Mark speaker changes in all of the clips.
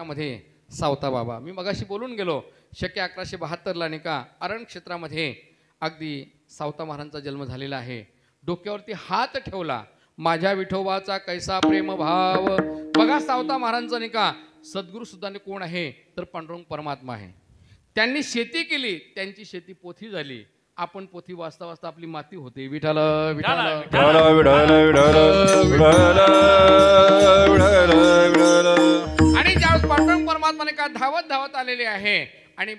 Speaker 1: मध्ये सावता बाबा मी मगाशी बोलून गेलो शके 1172 नाही का अरण क्षेत्रामध्ये अगदी सावता महाराजांचा जन्म झालेला आहे. डोक्यावरती हात ठेवला माझ्या विठोबाचा कैसा प्रेम भाव. बघा सावता महाराजांचा नाही का सद्गुरू सुद्धा कोण आहे तर पांडुरंग परमात्मा आहे. त्यांनी शेती केली त्यांची शेती पोथी झाली. आपण पोथी वाचता वाचता आपली माती होते. विठाल विठाल आणि ज्यावेळेस पांडुरंग परमात्माने का धावत धावत आलेले आहे आणि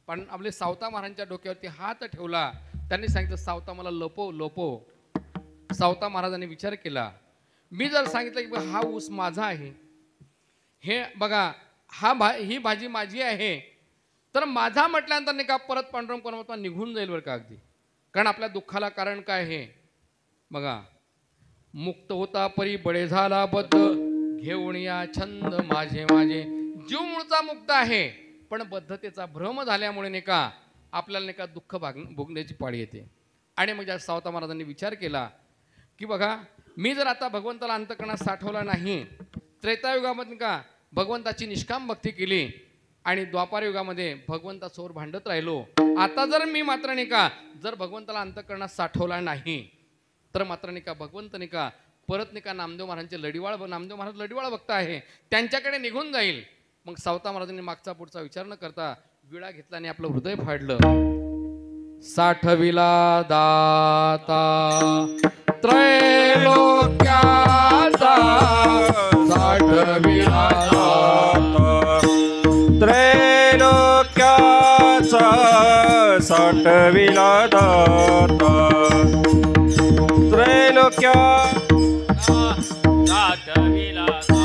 Speaker 1: पण आपले सावता महाराजांच्या डोक्यावरती हात ठेवला. त्यांनी सांगितलं सावता मला लपव लपव. सावता महाराजांनी विचार केला मी जर सांगितलं की हा ऊस माझा आहे हे बघा ही भाजी माझी आहे तर माझा म्हटल्यानंतर नाही का परत पांडुरंग परमात्मा निघून जाईल बरं का अगदी. कारण आपल्या दुःखाला कारण काय आहे बघा. मुक्त होता परी बळे झाला बद्ध घेऊन या छंद माझे माझे. जीव मूळचा मुक्त आहे पण बद्धतेचा भ्रम झाल्यामुळे नाही का आपल्याला नाही का दुःख भोगण्याची पाळी येते. आणि मग ज्या सावता महाराजांनी विचार केला की बघा मी जर आता भगवंताला अंतःकरणात साठवला नाही त्रेतायुगामध्ये का भगवंताची निष्काम भक्ती केली आणि द्वापार युगामध्ये भगवंतासमोर भांडत राहिलो. आता जर मी मात्र नाही का जर भगवंताला अंतःकरणात साठवला नाही तर मात्र नाही का भगवंत नाही का परत नाही का नामदेव महाराजांचे नामदेव महाराज लढीवाळ भक्त आहे त्यांच्याकडे निघून जाईल. मग सावता महाराजांनी मागचा पुढचा विचार न करता विळा घेतला आणि आपलं हृदय फाडलं. साठविला दाता त्रैलोक्याचा साठविला
Speaker 2: त्रैलोक्याचा साठविला दाता त्रैलोक्या
Speaker 3: साठविला दाता.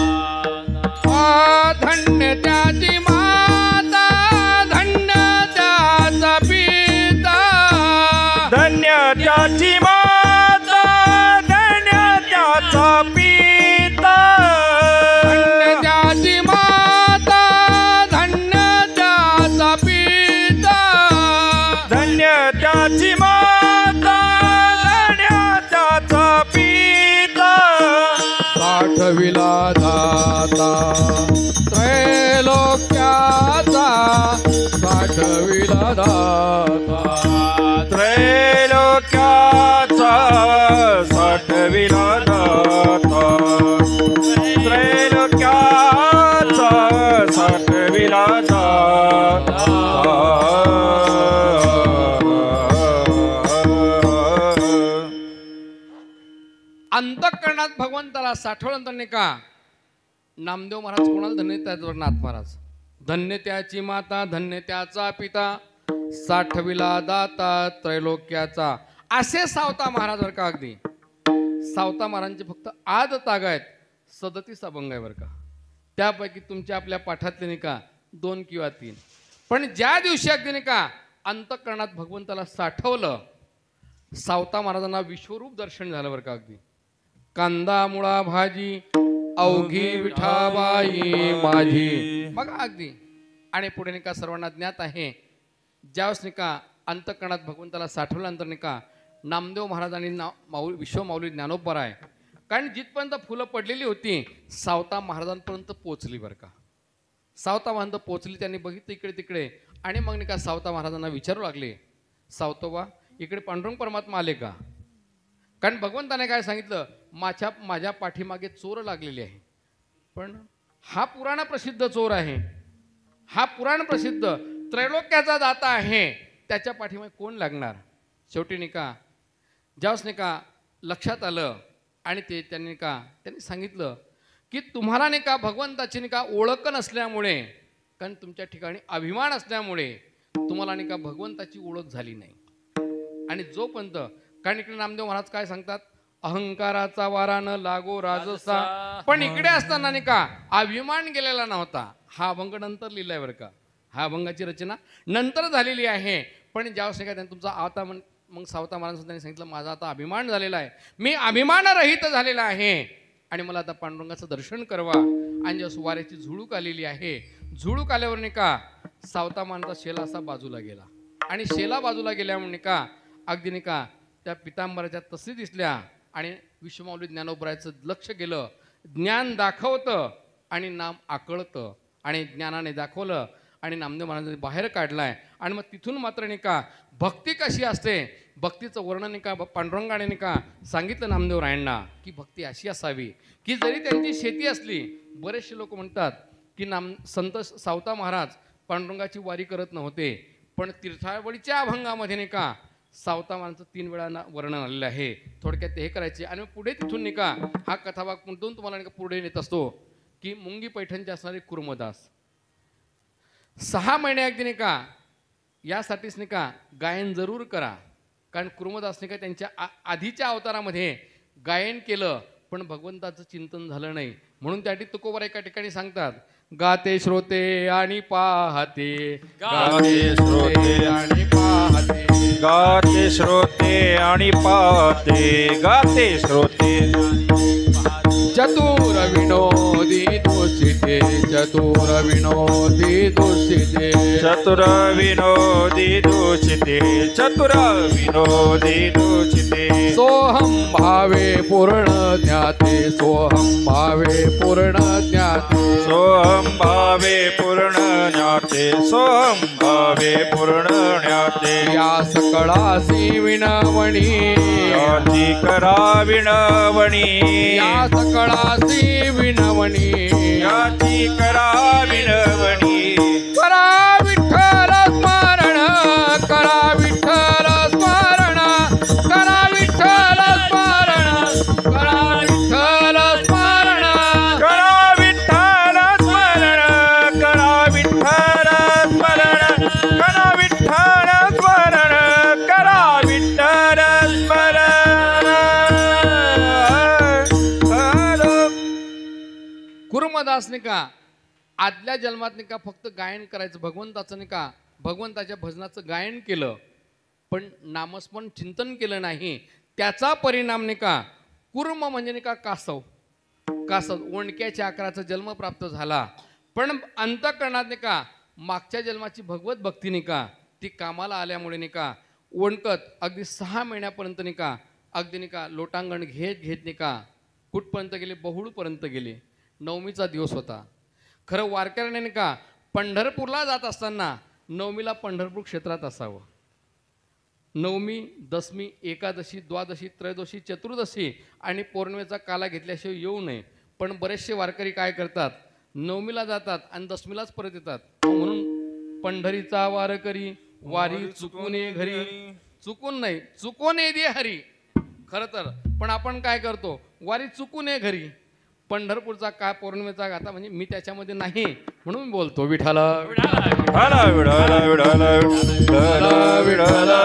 Speaker 1: धन्य त्याची माता धन्य त्याचा पिता.
Speaker 2: धन्य त्याची माता धन्य त्याचा पिता.
Speaker 1: धन्य त्याची माता धन्य त्याचा पिता.
Speaker 2: धन्य त्याची माता धन्य त्याचा पिता.
Speaker 1: साठविला दाता त्रैलोक्याचा साठविला दाता.
Speaker 2: त्रैलोक्याचा साठविला दाता त्रैलोक्याचा साठविला दाता.
Speaker 1: अंतःकरणात भगवंताला साठवल्यानंतर नाही का नामदेव महाराज कोणाला धन्य त्याच्यावर नाथ महाराज. धन्य त्याची माता धन्य त्याचा पिता साठविला दाता त्रैलोक्याचा. असे सावता महाराज बर का अगदी. सावता महाराजांचे फक्त आद ताग आहेत 37 अभंग आहे बर का. त्यापैकी तुमच्या आपल्या पाठातले नाही का 2 किंवा 3. पण ज्या दिवशी अगदी नाही का अंतःकरणात भगवंताला साठवलं सावता महाराजांना विश्वरूप दर्शन झालं बर का अगदी. कांदा मुळा भाजी अवघी विठाबाई माझी. बघा अगदी. आणि पुढे नाही का सर्वांना ज्ञात आहे ज्यावेळेस नाही का अंतःकरणात भगवंताला साठवल्यानंतर नाही का नामदेव महाराजांनी विश्वमाऊली ज्ञानोबा आहे कारण जिथपर्यंत फुलं पडलेली होती सावता महाराजांपर्यंत पोचली बरं का. सावता महाराज पोचली त्यांनी बघितलं इकडे तिकडे आणि मग नाही का सावता महाराजांना विचारू लागले सावतोबा इकडे पांडुरंग परमात्मा आले का. कारण भगवंताने काय सांगितलं माझ्या पाठीमागे चोर लागलेली आहे. पण हा पुराण प्रसिद्ध चोर आहे. हा पुराण प्रसिद्ध त्रैलोक्याचा दाता आहे त्याच्या पाठीमागे कोण लागणार. शेवटी नाही का ज्यावेळेस नाही का लक्षात आलं आणि त्यांनी सांगितलं की तुम्हाला नाही का भगवंताची नाही का ओळख नसल्यामुळे कारण तुमच्या ठिकाणी अभिमान असल्यामुळे तुम्हाला नाही का भगवंताची ओळख झाली नाही. आणि जोपर्यंत कारण इकडे नामदेव महाराज काय सांगतात अहंकाराचा वारा न लागो राजसा. पण इकडे असताना नाही का अभिमान गेलेला नव्हता. हा अभंग नंतर लिहिलाय बरं का. हा अभंगाची रचना नंतर झालेली आहे. पण ज्यावेळेस काय त्यांनी तुमचा आता मग सावता महाराज त्यांनी सांगितलं माझा आता अभिमान झालेला आहे मी अभिमानरहित झालेला आहे आणि मला आता पांडुरंगाचं दर्शन करवा. आणि जेव्हा वाऱ्याची झुळूक आलेली आहे झुळूक आल्यावर नाही का सावता महाराजांचा शेला असा बाजूला गेला आणि शेला बाजूला गेल्यामुळे नाही का अगदी नाही का त्या पितांबराच्या तसली दिसल्या आणि विश्वमाऊली ज्ञानोबरायचं लक्ष गेलं. ज्ञान दाखवतं आणि नाम आकळतं, आणि ज्ञानाने दाखवलं आणि नामदेव महाराजांनी बाहेर काढलाय. आणि मग तिथून मात्र नाही का भक्ती कशी असते, भक्तीचं वर्णन नाही का पांडुरंगाने नाही का सांगितलं नामदेव रायांना, की भक्ती अशी असावी की जरी त्यांची शेती असली. बरेचसे लोक म्हणतात की संत सावता महाराज पांडुरंगाची वारी करत नव्हते, पण तीर्थावळीच्या अभंगामध्ये नाही का सावता महाराजांचं 3 वेळा वर्णन आलेलं आहे. थोडक्यात ते हे करायचे. आणि मग पुढे तिथून नाही का हा कथाभाग म्हणून तुम्हाला नाही का पुढे नेत असतो की मुंगी पैठणचे असणारे कुर्मदास 6 महिने अगदी नाही का यासाठीच नाही का गायन जरूर करा. कारण कुर्मदास नाही का त्यांच्या आधीच्या अवतारामध्ये गायन केलं, पण भगवंताचं चिंतन झालं नाही. म्हणून त्यासाठी तुकोबर एका ठिकाणी सांगतात, गाते श्रोते आणि पाहते,
Speaker 2: गाते श्रोते
Speaker 1: आणि पाहते,
Speaker 2: गाते श्रोते आणि पाहते, गाते श्रोते
Speaker 1: चतुर विनोदी दूषिते, चतुर विनोदी दूषिते,
Speaker 2: चतुर विनोदी दूषिते, चतुर विनोदी दूषिते.
Speaker 1: सोहम भावे पूर्ण ज्ञाते, सोहम भावे पूर्ण ज्ञाते,
Speaker 2: सोहम भावे पूर्ण ज्ञाते, सोहम भावे पूर्ण ज्ञाते.
Speaker 1: या सकळासी विनवणी,
Speaker 2: याची करा विनवणी,
Speaker 1: या सकळासी विनवणी,
Speaker 2: याची करा विनवणी.
Speaker 1: करा विठ्ठल स्मरण, करा विठ्ठल स्मरण, करा विठ्ठल स्मरण, करा विठ्ठल स्मरण,
Speaker 2: करा विठ्ठल स्मरण, करा विठ्ठल स्मरण, करा विठ्ठल स्मरण, करा विठ्ठल स्मरण.
Speaker 1: कुर्मदास नाही का आदल्या जन्मात नाही का फक्त गायन करायचं भगवंताचं नाही का, भगवंताच्या भजनाचं गायन केलं, पण नामस्मरण चिंतन केलं नाही. त्याचा परिणाम नाही का कुर्म म्हणजे नाही का कासव, कासव ओंडक्याच्या आकाराचा जन्म प्राप्त झाला. पण अंतःकरणात नाही का मागच्या जन्माची भगवत भक्ती नाही का ती कामाला आल्यामुळे नाही का ओंडकत अगदी 6 महिन्यापर्यंत नाही का अगदी नाही का लोटांगण घेत घेत नाही का कुठपर्यंत गेले, बहुळपर्यंत गेले. नवमीचा दिवस होता. खरं वारकऱ्याने नाही का पंढरपूरला जात असताना नवमीला पंढरपूर क्षेत्रात असावं. नवमी, दशमी, एकादशी, द्वादशी, त्रयोदशी, चतुर्दशी आणि पौर्णिमेचा काला घेतल्याशिवाय येऊ नये. पण बरेचसे वारकरी काय करतात, नवमीला जातात आणि दशमीलाच परत येतात. म्हणून पंढरीचा वारकरी वारी चुकून ये घरी, चुकून नाही चुकून ये दे हरी. खरं तर पण आपण काय करतो, वारी चुकून ये घरी. पंढरपूरचा काय पौर्णिमेचा गाता म्हणजे मी त्याच्यामध्ये नाही म्हणून बोलतो विठाला
Speaker 2: विठाला विठाला विठाला विठाला विठाला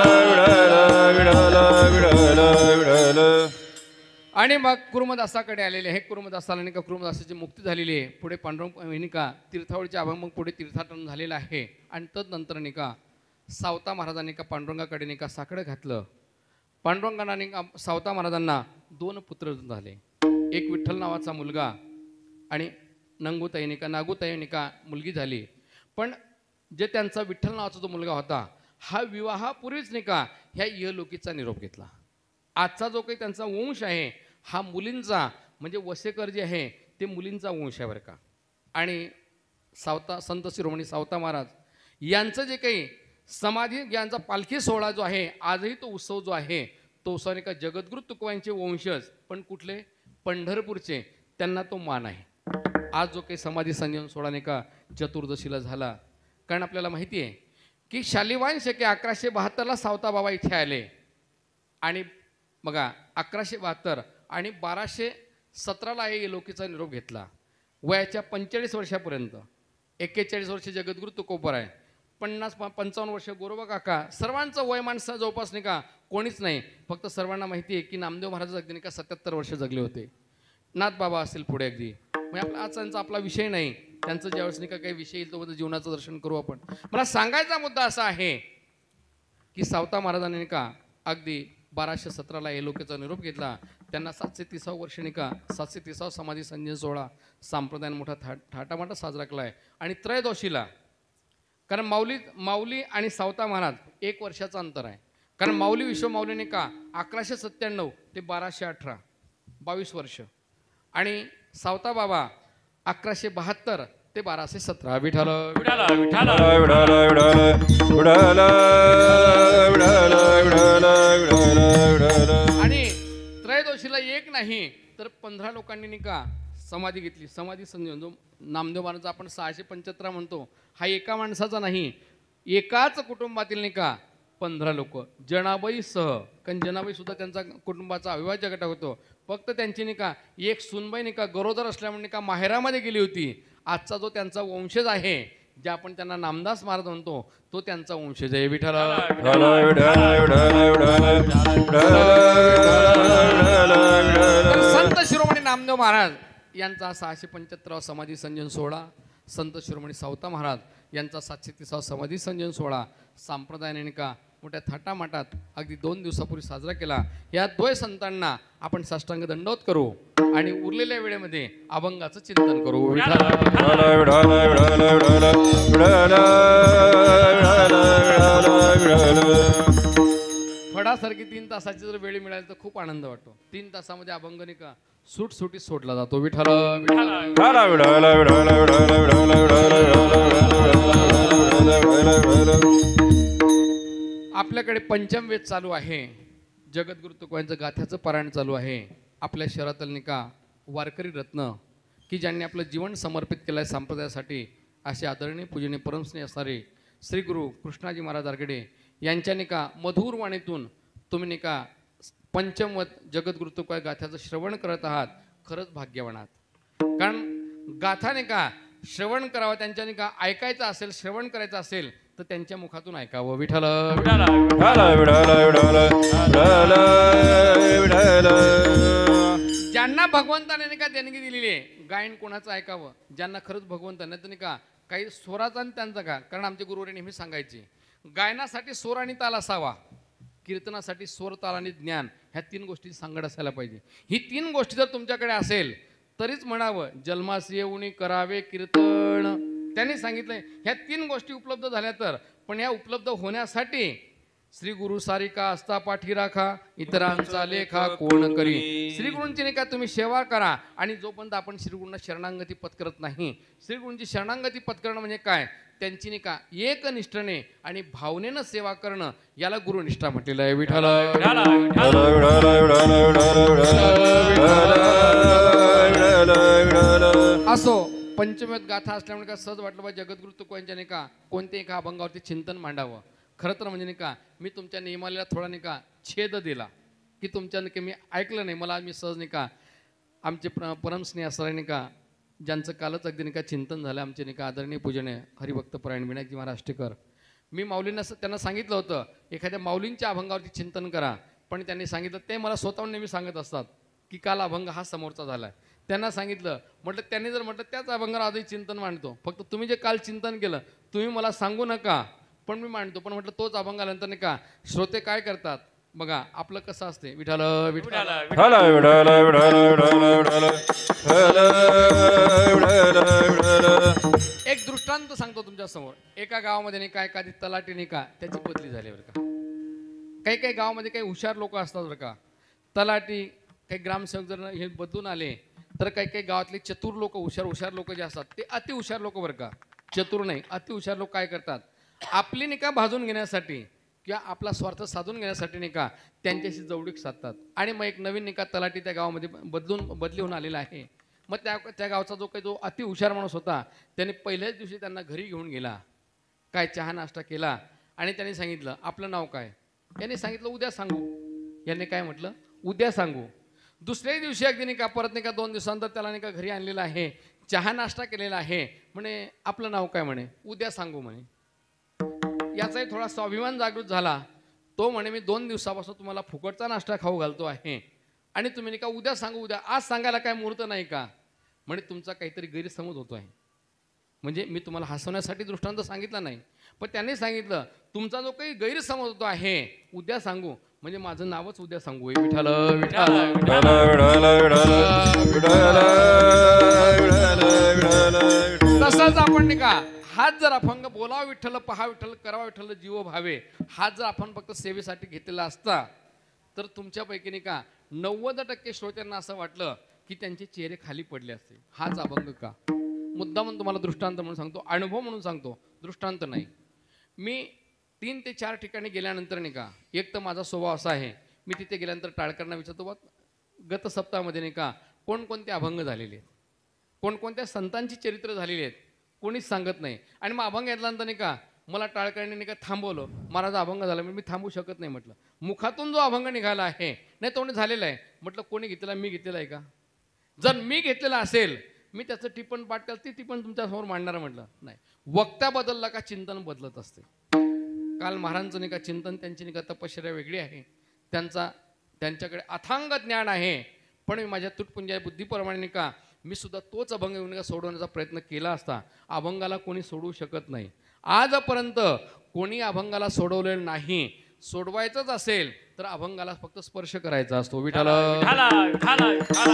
Speaker 2: विठाला विठाला विठाला.
Speaker 1: आणि मग कुर्मदासाकडे आलेले आहे. कुर्मदासाला नाही का कुर्मदासाची मुक्ती झालेली आहे. पुढे पांडुरंग का तीर्थावळीच्या अभंग मग पुढे तीर्थाटन झालेलं आहे. आणि तदनंतर नाही का सावता महाराजांनी का पांडुरंगाकडे नाही का साकडं घातलं. पांडुरंगांना नाही का सावता महाराजांना 2 पुत्र झाले. एक विठ्ठल नावाचा मुलगा आणि नंगूताई का नागूताई का मुलगी झाली. पण जे त्यांचा विठ्ठल नावाचा जो मुलगा होता हा विवाहापूर्वीच नाही का ह्या इहलोकीचा निरोप घेतला. आजचा जो काही त्यांचा वंश आहे हा मुलींचा म्हणजे वसेकर जे आहे ते मुलींचा वंश आहे बरं का. आणि सावता संत शिरोमणी सावता महाराज यांचं जे काही समाधी यांचा पालखी सोहळा जो आहे आजही तो उत्सव जो आहे तो उत्सव नाही का जगद्गुरु तुकोबांचे वंशज पण कुठले पंढरपूरचे त्यांना तो मान आहे. आज जो काही समाधी संजीवन सोहळा नाही का चतुर्दशीला झाला. कारण आपल्याला माहिती आहे की शालिवाहन शके 1172ला सावता बाबा इथे आले आणि बघा 1172 आणि 1217ला हे लोकीचा निरोप घेतला. वयाच्या 45 वर्षापर्यंत 41 वर्ष जगद्गुरु तुकोबर आहे, 50-55 वर्ष गोरोबा काका, सर्वांचं वय माणसं जवळपास नाही का कोणीच नाही. फक्त सर्वांना माहिती आहे की नामदेव महाराज अगदी नाही का 77 वर्ष जगले होते. नाथ बाबा असेल पुढे अगदी म्हणजे आपला आज त्यांचा आपला विषय नाही. त्यांचं ज्यावेळेस नाही का काही विषय येईल तो जीवनाचं दर्शन करू आपण. मला सांगायचा मुद्दा असा आहे की सावता महाराजांनी नाही का अगदी 1217ला हे लोकेचा निरोप घेतला. त्यांना 730 वर्ष नाही का 730 समाधी संजीवन सोहळा संप्रदायाने मोठा थाटामाटा साजरा केला आहे. आणि त्रयोदशीला कारण माऊली आणि सावता महाराज 1 वर्षाचं अंतर आहे. कारण माऊली विश्वमाऊलीने का 1197 ते 1218 22 वर्ष आणि सावता बाबा 1172 ते 1217. विठ्ठल
Speaker 3: विठाला विठाला
Speaker 2: विठाला विठाला विठाला विठाला विठाला विठाला विठाला.
Speaker 1: आणि त्रयोदशीला एक नाही तर 15 लोकांनी नाही का समाधी घेतली. समाधी संजीवन जो नामदेव महाराज आपण 675 म्हणतो, हा एका माणसाचा नाही, एकाच कुटुंबातील नाही का 15 लोक जनाबाई सह. कारण जनाबाई सुद्धा त्यांचा कुटुंबाचा अविभाज्य घटक होतो. फक्त त्यांची नाही का एक सुनबाई नाही का गरोदर असल्यामुळे नाही का माहेरामध्ये गेली होती. आजचा जो त्यांचा वंशज आहे, जे आपण त्यांना नामदास महाराज म्हणतो, तो त्यांचा वंशज आहे. विठ्ठल
Speaker 2: विठाला विठाला विठाला विठाला विठाला विठाला.
Speaker 1: तर संत शिरोमणी नामदेव महाराज यांचा 675 समाधी संजन सोहळा, संत शिरोमणी सावता महाराज यांचा 730 समाधी संजन सोहळा संप्रदायाने नाही का मोठ्या थाटामाटात अगदी 2 दिवसापूर्वी साजरा केला. या द्वय संतांना आपण साष्टांग दंडवत करू आणि उरलेल्या वेळेमध्ये अभंगाचं चिंतन करू. विठ्ठल
Speaker 2: विठाला विठाला विठाला विठाला विठाला विठाला विठाला.
Speaker 1: फडासारखी 3 तासाची जर वेळ मिळाली तर खूप आनंद वाटतो. 3 तासामध्ये अभंग नाही का सुटसुटीत सोडला जातो. विठ्ठल विठ्ठल.
Speaker 2: विठाला विठाला विठाला विठाला विठाला विठाला विठाला.
Speaker 1: आपल्याकडे पंचमवेद चालू आहे, जगद्गुरु तुकोबांचं गाथ्याचं पारायण चालू आहे. आपल्या शहरातील नाही का वारकरी रत्न की ज्यांनी आपलं जीवन समर्पित केलं आहे संप्रदायासाठी, असे आदरणीय पूजनीय परमस्नेही असणारे श्री गुरु कृष्णाजी महाराज आरगडे यांच्या नाही का मधुर वाणीतून तुम्ही नाही का पंचमवत जगद्गुरु तुकोबा गाथ्याचं श्रवण करत आहात. खरंच भाग्यवान आहात. कारण गाथा नाही का श्रवण करावं, त्यांच्या नाही का ऐकायचं असेल, श्रवण करायचं असेल तर त्यांच्या मुखातून ऐकावं. विठ्ठल
Speaker 3: विठाला
Speaker 2: विठाला विठाला विठाला विठाला विठाला.
Speaker 1: ज्यांना भगवंताने नाही का देणगी दिलेली आहे, गायन कोणाचं ऐकावं, ज्यांना खरंच भगवंताने तर नाही का काही स्वराचा आणि त्यांचा का. कारण आमचे गुरुवारी नेहमी सांगायचे, गायनासाठी स्वर आणि ताल असावा, कीर्तनासाठी स्वर ताल आणि ज्ञान, ह्या 3 गोष्टी सांगड असायला पाहिजे. ही 3 गोष्टी जर तुमच्याकडे असेल तरीच म्हणावं जन्मास येऊन करावे कीर्तन. त्यांनी सांगितलंय ह्या 3 गोष्टी उपलब्ध झाल्या तर. पण ह्या उपलब्ध होण्यासाठी श्री गुरु सारिका असता पाठी राखा, इतरांचा लेखा कोण करी. श्री गुरूंची नाही का तुम्ही सेवा करा. आणि जोपर्यंत आपण श्री गुरूंना शरणांगती पत्करत नाही, श्री गुरूंची शरणांगती पत्करणं म्हणजे काय, त्यांची नाही का एकनिष्ठेने आणि भावनेनं सेवा करणं, याला गुरुनिष्ठा म्हटलेलं आहे. विठ्ठल
Speaker 3: विठाला
Speaker 2: विठाला विठाला विठाला विठाला विठाला.
Speaker 1: असो. पंचमेत गाथा असल्यामुळे का सहज वाटलं बा जगद्गुरु तुकोबांच्या नाही का कोणत्याही एका अभंगावरती चिंतन मांडावं. खरं तर म्हणजे नाही का मी तुमच्या नियमाला थोडा नाही का छेद दिला की तुमच्या नाही का मी ऐकलं नाही. मला मी सहज नाही का आमचे परमस्नेही असणारे नाही का ज्यांचं कालच अगदी नाही का चिंतन झालं, आमचे नाही का आदरणीय पूजनीय हरिभक्त परायण विनायकजी महाराष्ट्रीकर, मी माऊलींना त्यांना सांगितलं होतं एखाद्या माऊलींच्या अभंगावरती चिंतन करा. पण त्यांनी सांगितलं, ते मला स्वतःहून नेहमी सांगत असतात की काल अभंग हा समोरचा झाला आहे. त्यांना सांगितलं, म्हटलं त्यांनी जर म्हटलं त्याच अभंगावर आजही चिंतन मांडतो, फक्त तुम्ही जे काल चिंतन केलं तुम्ही मला सांगू नका, पण मी मांडतो. पण म्हटलं तोच अभंग आल्यानंतर नाही का श्रोते काय करतात बघा, आपलं कसं असते. विठाल विठाल
Speaker 3: विठाला
Speaker 2: विठाला विठाला विठाला विठाला विठाला विठाला विठाला.
Speaker 1: एक दृष्टांत सांगतो तुमच्या समोर. एका गावामध्ये नाही का एखादी तलाठी नाही का त्याची बदली झाली बरं का. काही काही गावामध्ये काही हुशार लोक असतात बरं का. तलाठी काही ग्रामसेवक जर हे बदलून आले तर काही काही गावातले चतुर लोक, हुशार लोक जे असतात ते अति हुशार लोक बरं का, चतुर नाही अति हुशार लोक काय करतात, आपली नाही का भाजून घेण्यासाठी किंवा आपला स्वार्थ साधून घेण्यासाठी नाही का त्यांच्याशी जवळीक साधतात. आणि मग एक नवीन नाही का तलाठी त्या गावामध्ये बदली होऊन आलेला आहे. मग त्या गावचा जो अति हुशार माणूस होता त्याने पहिल्याच दिवशी त्यांना घरी घेऊन गेला, काय चहा नाश्ता केला आणि त्यांनी सांगितलं आपलं नाव काय. यांनी सांगितलं उद्या सांगू. यांनी काय म्हटलं उद्या सांगू. दुसऱ्याही दिवशी अगदी नाही का परत नाही का 2 दिवसांतर त्याला नाही का घरी आणलेला आहे, चहा नाश्ता केलेला आहे. म्हणे आपलं नाव काय, म्हणे उद्या सांगू म्हणे. याचाही थोडा स्वाभिमान जागृत झाला. तो म्हणे मी 2 दिवसापासून तुम्हाला फुकटचा नाश्ता खाऊ घालतो आहे आणि तुम्ही नाही का उद्या सांगू, उद्या आज सांगायला काय मुहूर्त नाही का. म्हणे तुमचा काहीतरी गैरसमज होतो आहे. म्हणजे मी तुम्हाला हसवण्यासाठी दृष्टांत सांगितला नाही, पण त्यांनी सांगितलं तुमचा जो काही गैरसमज होतो आहे उद्या सांगू, म्हणजे माझं नावच उद्या सांगू. विठाल विठाल
Speaker 2: विठाला विठाला विठाला विठाला विठाला.
Speaker 1: तसंच आपण नाही का हात जर अभंग बोलावा विठ्ठल, पहा विठ्ठल, करावा विठ्ठल, जीव भावे, हात जर आपण फक्त सेवेसाठी घेतलेला असता तर तुमच्यापैकी नाही का 90% श्रोत्यांना असं वाटलं की त्यांचे चेहरे खाली पडले असते. हाच अभंग का? मुद्दा म्हणून तुम्हाला दृष्टांत म्हणून सांगतो, अनुभव म्हणून सांगतो, दृष्टांत नाही. मी 3 ते 4 ठिकाणी गेल्यानंतर नाही का, एक तर माझा स्वभाव असा आहे, मी तिथे गेल्यानंतर टाळकरना विचारतो, बा गत सप्ताहामध्ये नाही का कोणकोणते अभंग झालेले आहेत, कोणकोणत्या संतांची चरित्र झालेली आहेत, कोणीच सांगत नाही. आणि मग अभंग घेतल्यानंतर नाही का मला टाळकरने नाही का थांबवलं, महाराज अभंग झाला, मी थांबू शकत नाही म्हटलं. मुखातून जो अभंग निघाला आहे नाही तो झालेला आहे म्हटलं, कोणी घेतलेला, मी घेतलेला आहे का? जर मी घेतलेला असेल मी त्याचं टिपण पाठ केलं, ती टिपण तुमच्यासमोर मांडणार म्हटलं नाही. वक्ता बदलला का चिंतन बदलत असते. काल महाराजांचं नाही का चिंतन, त्यांची नाही का तपश्चर्या वेगळी आहे, त्यांच्याकडे अथांग ज्ञान आहे. पण मी माझ्या तुटपुंजा बुद्धीप्रमाणे नाही का मी सुद्धा तोच अभंग येऊन का सोडवण्याचा प्रयत्न केला असता. अभंगाला कोणी सोडवू शकत नाही. आजपर्यंत कोणी अभंगाला सोडवलेलं नाही. सोडवायचंच असेल तर अभंगाला फक्त स्पर्श करायचा असतो. विठाला
Speaker 3: विठाला विठाला विठाला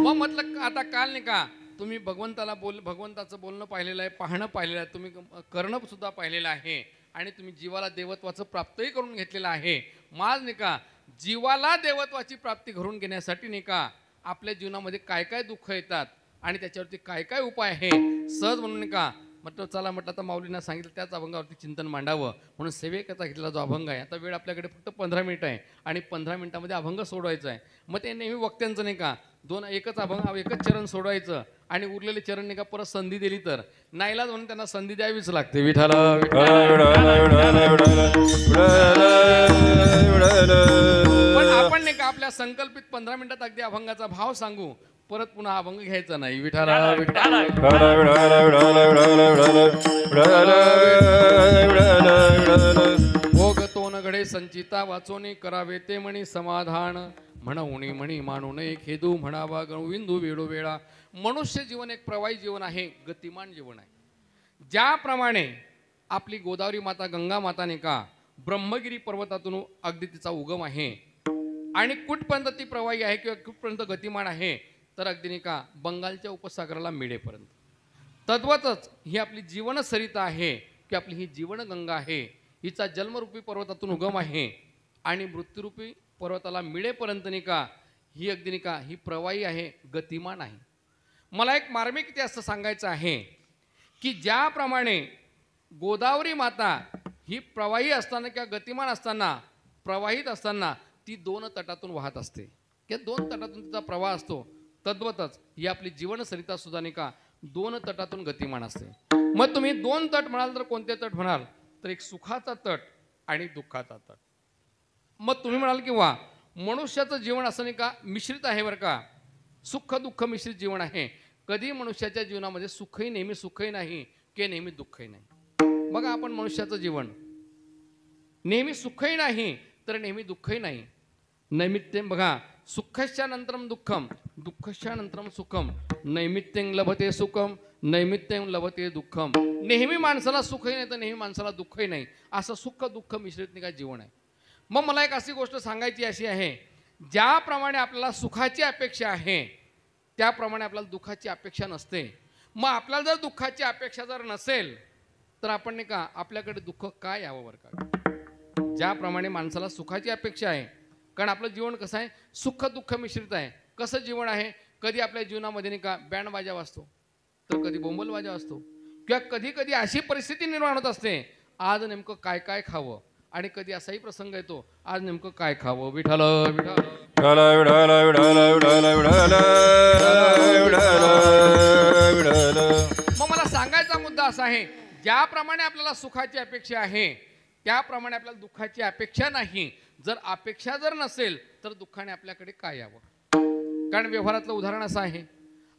Speaker 1: मग म्हटलं आता काल नाही का तुम्ही भगवंताचं बोलणं पाहिलेलं आहे, पाहणं पाहिलेलं आहे, तुम्ही करणं सुद्धा पाहिलेलं आहे आणि तुम्ही जीवाला देवत्वाचं प्राप्तही करून घेतलेलं आहे. माझ नाही का जीवाला देवत्वाची प्राप्ती घडून घेण्यासाठी नाही का आपल्या जीवनामध्ये काय काय दुःख येतात आणि त्याच्यावरती काय काय उपाय आहे सहज म्हणून नाही का म्हटलं चला म्हटलं आता माऊलींना सांगितलं त्याच अभंगावरती चिंतन मांडावं म्हणून सेवेकरता घेतलेला जो अभंग आहे. आता वेळ आपल्याकडे फक्त 15 मिनिटं आहे आणि 15 मिनिटामध्ये अभंग सोडवायचा आहे. मग ते नेहमी वक्त्यांचं नाही का एकच चरण सोडवायचं आणि उरलेले चरण नाही का परत संधी दिली तर नाईलाज म्हणून त्यांना संधी द्यावीच लागते. विठाला पण आपण नाही का आपल्या संकल्पित 15 मिनिटात अगदी अभंगाचा भाव सांगू, परत पुन्हा अभंग घ्यायचा नाही. विठाला
Speaker 3: विठाला
Speaker 1: भोग तो न घडे संचिता वाचोनी करावे ते म्हणी समाधान म्हणूनी म्हणी मानू नये खेदू म्हणावा गणविंदू वेळो वेळा. मनुष्य जीवन एक प्रवाही जीवन आहे, गतिमान जीवन आहे. ज्याप्रमाणे आपली गोदावरी माता गंगा माताने का ब्रह्मगिरी पर्वतातून अगदी तिचा उगम आहे आणि कुठपर्यंत ती प्रवाही आहे किंवा कुठपर्यंत गतिमान आहे तर अगदी नाही का बंगालच्या उपसागराला मिळेपर्यंत. तद्वतच ही आपली जीवनसरिता आहे की आपली ही जीवनगंगा आहे, हिचा जन्मरूपी पर्वतातून उगम आहे आणि मृत्यूरूपी पर्वताला मिळेपर्यंत नाही का ही अगदी नाही का ही प्रवाही आहे, गतिमान आहे. मला एक मार्मिक इतिहास सांगायचं आहे की ज्याप्रमाणे गोदावरी माता ही प्रवाही असताना किंवा गतिमान असताना प्रवाहित असताना ती 2 तटातून वाहत असते किंवा 2 तटातून तिचा प्रवाह असतो, तद्वतच ही आपली जीवनसरिता सुद्धा नाही का 2 तटातून गतिमान असते. मग तुम्ही 2 तट म्हणाल तर कोणते तट म्हणाल तर एक सुखाचा तट आणि दुःखाचा तट. मग तुम्ही म्हणाल किंवा मनुष्याचं जीवन असं नाही का मिश्रित आहे बरं का, सुख दुःख मिश्रित जीवन आहे. कधी मनुष्याच्या जीवनामध्ये सुखही नेहमी सुखही नाही किंवा नेहमी दुःखही नाही. बघा आपण मनुष्याचं जीवन नेहमी सुखही नाही तर नेहमी दुःखही नाही. नैमित्त्यं बघा सुखस्य नंतरम दुःखम दुःखस्य नंतरम सुखम नैमित्त्यं लभते सुखम नैमित्त्यं लभते दुःखम. नेहमी माणसाला सुखही नाही तर नेहमी माणसाला दुःखही नाही, असं सुख दुःख मिश्रित नाही का जीवन आहे. मग मला एक अशी गोष्ट सांगायची अशी आहे, ज्याप्रमाणे आपल्याला सुखाची अपेक्षा आहे त्याप्रमाणे आपल्याला दुःखाची अपेक्षा नसते. मग आपल्याला जर दुःखाची अपेक्षा जर नसेल तर आपण नाही का आपल्याकडे दुःख काय यावं बरं का. ज्याप्रमाणे माणसाला सुखाची अपेक्षा आहे, कारण आपलं जीवन कसं आहे सुख दुःख मिश्रित आहे. कसं जीवन आहे, कधी आपल्या जीवनामध्ये नाही का बँड बाजा वाजतो तर कधी बोंबल बाजा वाजतो किंवा कधी कधी अशी परिस्थिती निर्माण होत असते आज नेमकं काय काय खावं आणि कधी असाही प्रसंग येतो आज नेमकं काय खावं. विठाल मग मला सांगायचा मुद्दा असा आहे, ज्याप्रमाणे आपल्याला सुखाची अपेक्षा आहे त्याप्रमाणे आपल्याला दुःखाची अपेक्षा नाही. जर अपेक्षा जर नसेल तर दुःखाने आपल्याकडे काय यावं. कारण व्यवहारातलं उदाहरण असं आहे,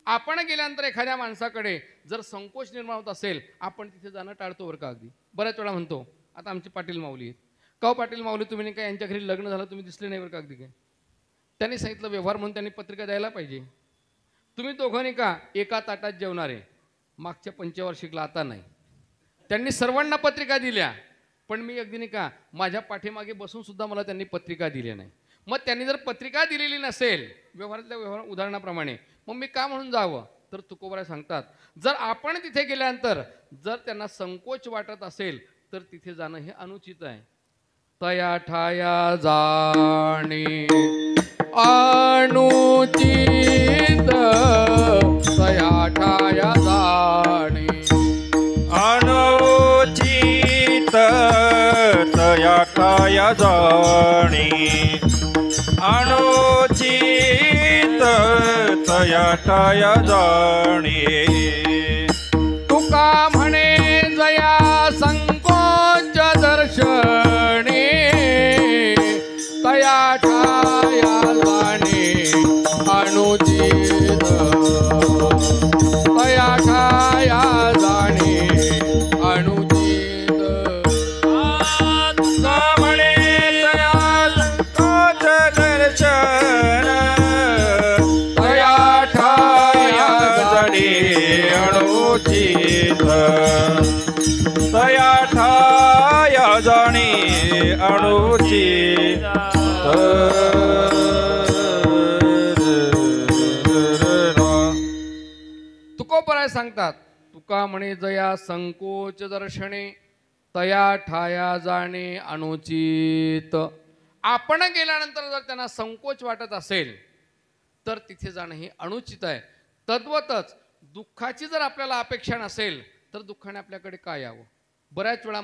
Speaker 1: आपण गेल्यानंतर एखाद्या माणसाकडे जर संकोच निर्माण होत असेल आपण तिथे जाणं टाळतो बरं का. अगदी बऱ्याच वेळा म्हणतो आता आमची पाटील माऊली आहेत का, पाटील माऊली तुम्ही नाही का यांच्या घरी लग्न झालं तुम्ही दिसले नाही बरं का. अगदी काय त्यांनी सांगितलं व्यवहार म्हणून त्यांनी पत्रिका द्यायला पाहिजे. तुम्ही दोघं नाही का एका ताटात जेवणारे, मागच्या पंचवार्षिकला आता नाही. त्यांनी सर्वांना पत्रिका दिल्या पण मी अगदी नाही का माझ्या पाठीमागे बसून सुद्धा मला त्यांनी पत्रिका दिली नाही. मग त्यांनी जर पत्रिका दिलेली नसेल व्यवहारातल्या व्यवहार उदाहरणाप्रमाणे मग मी का म्हणून जावं. तर तुकोबराय सांगतात जर आपण तिथे गेल्यानंतर जर त्यांना संकोच वाटत असेल तर तिथे जाणं हे अनुचित आहे. तया ठाया जाणे अनुचित, तया ठाया जाणे
Speaker 2: अनुचित तया ठाया जाणे अनुचित तया ठाया जाणे
Speaker 1: तुका म्हणे जया संकोच दर्शने तया ठाया जाणे अनुचित, तया ठाया जाणे अनुचित.
Speaker 2: तुका म्हणे तया संकोच दर्शन
Speaker 1: तया ठाया
Speaker 2: जाणे अनुचित तया ठाया जाणे अनुचित.
Speaker 1: तुकोबराय सांगतात, तुका म्हणे जया संकोच दर्शने तया ठाया जाणे अनुचित. आपण गेल्यानंतर जर त्यांना संकोच वाटत असेल तर तिथे जाणं हे अनुचित आहे. तद्वतच दुःखाची जर आपल्याला अपेक्षा नसेल तर दुःखाने आपल्याकडे काय यावं. बऱ्याच वेळा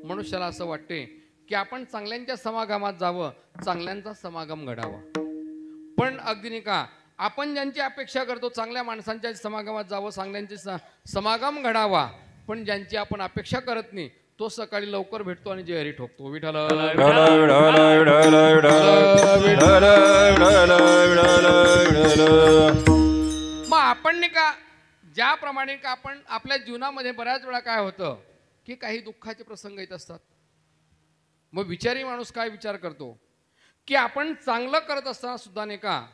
Speaker 1: मनुष्याला असं वाटते की आपण चांगल्यांच्या समागमात जावं, चांगल्यांचा समागम घडावा. पण अगदी नाही का, आपण ज्यांची अपेक्षा करतो चांगल्या माणसांच्या समागमात जावं, चांगल्यांचे समागम घडावा, पण ज्यांची आपण अपेक्षा करत नाही तो सकाळी लवकर भेटतो आणि जेरी ठोकतो. विठ्ठल मग आपण नाही का, ज्याप्रमाणे का आपण आपल्या जीवनामध्ये बऱ्याच वेळा काय होतं की काही दुःखाचे प्रसंग येत असतात. मग विचारी माणूस काय विचार करतो की आपण चांगलं करत असताना सुद्धा नाही का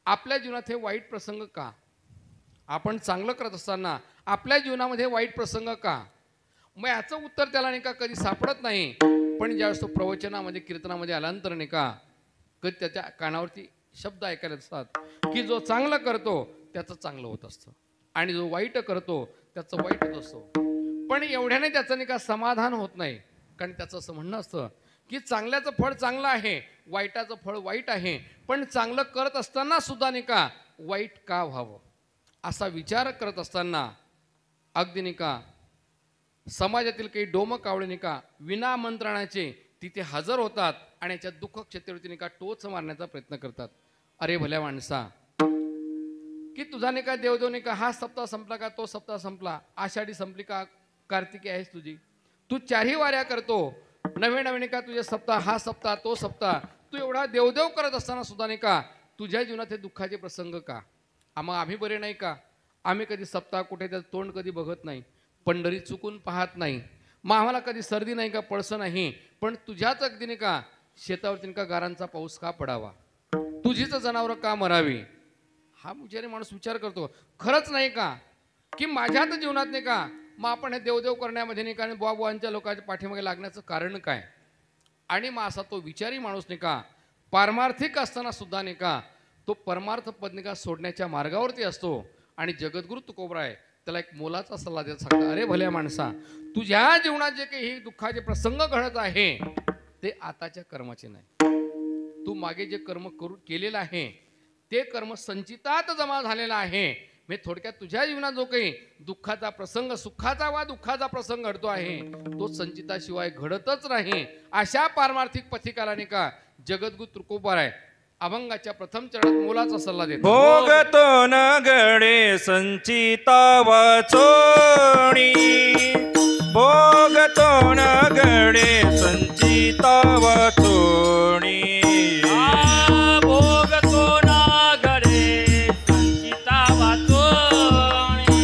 Speaker 1: आपल्या जीवनात हे वाईट प्रसंग का, आपण चांगलं करत असताना आपल्या जीवनामध्ये वाईट प्रसंग का. मग याचं उत्तर त्याला नाही का कधी सापडत नाही. पण ज्यावेळेस तो प्रवचनामध्ये कीर्तनामध्ये आल्यानंतर नाही का कधी त्याच्या कानावरती शब्द ऐकायला असतात की जो चांगलं करतो त्याचं चांगलं होत असतं आणि जो वाईट करतो त्याचं वाईट होत असतं. पण एवढ्याने त्याचं नाही का समाधान होत नाही. कारण त्याचं असं म्हणणं असतं की चांगल्याचं फळ चांगलं आहे, वाईटाचं फळ वाईट आहे, पण चांगलं करत असताना सुद्धा नाही का वाईट का व्हावं असा विचार करत असताना अगदी नाही का समाजातील काही डोमं कावळे नाही का विनामंत्रणाचे तिथे हजर होतात आणि याच्या दुःख क्षेत्रावरती नाही का टोच मारण्याचा प्रयत्न करतात. अरे भल्या माणसा, की तुझा नाही का देवदेव नाही का हा सप्ताह संपला का तो सप्ताह संपला, आषाढी संपली का कार्तिकी आहेस तुझी, तू चारही वाऱ्या करतो, नवे नवे नाही का तुझे सप्ताह, हा सप्ताह तो सप्ताह, तू एवढा देवदेव करत असताना सुद्धा नाही का तुझ्या जीवनात हे दुःखाचे प्रसंग का. मग आम्ही बरे नाही का, आम्ही कधी सप्ताह कुठे त्याचं तोंड कधी बघत नाही, पंढरी चुकून पाहत नाही, मग आम्हाला कधी सर्दी नाही का पळसं नाही, पण तुझ्याच अगदी नाही का शेतावरती नाही का गारांचा पाऊस का पडावा, तुझीच जनावरं का मरावी. हा विचारी माणूस विचार करतो खरंच नाही का की माझ्याच जीवनात नाही का मग आपण हे देवदेव करण्यामध्ये नाही का आणि बुवांच्या लोकांच्या पाठीमागे लागण्याचं कारण काय. आणि मग असा तो विचारी माणूस नाही का पारमार्थिक असताना सुद्धा नाही का तो परमार्थ पद नाही का सोडण्याच्या मार्गावरती असतो. आणि जगद्गुरु तुकोबराय त्याला एक मोलाचा सल्ला देत सांगतात, अरे भल्या माणसा, तुझ्या जीवनात जे काही दुःखाचे प्रसंग घडत आहे ते आताच्या कर्माचे नाही, तू मागे जे कर्म केलेलं आहे ते कर्म संचितात जमा झालेला आहे. मी थोडक्यात तुझ्या जीवनात जो काही दुःखाचा प्रसंग, सुखाचा वा दुःखाचा प्रसंग घडतो आहे तो संचिताशिवाय घडतच नाही. अशा पारमार्थिक पथिकाला नाही का जगद्गुरु तुकोबराय अभंगाच्या प्रथम चरणात मोलाचा सल्ला देतो.
Speaker 2: भोगतो न गडे संचिता वाचोणी, भोगतो न गडे संचिता वाचोणी.
Speaker 3: भोगतो ना घडे संचिता वाचोणी,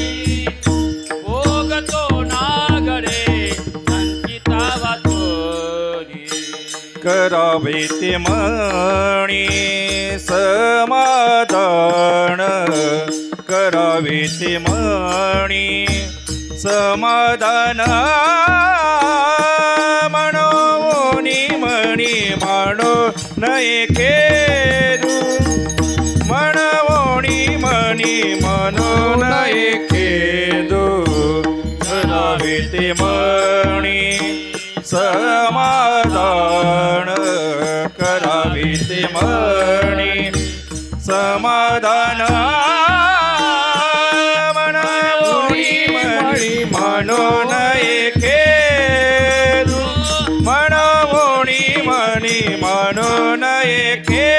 Speaker 3: भोगतो ना घडे संचिता वाचोणी.
Speaker 2: करावे ते मणी समाधान, करावे ते मणी समाधान. मनोनी मणी मानो नये खेदू, मनोनी मणी मनो नये खेदू. करावे ते मणी समाधान करावी ते म्हणी समाधान म्हणून म्हणून एके म्हणून एके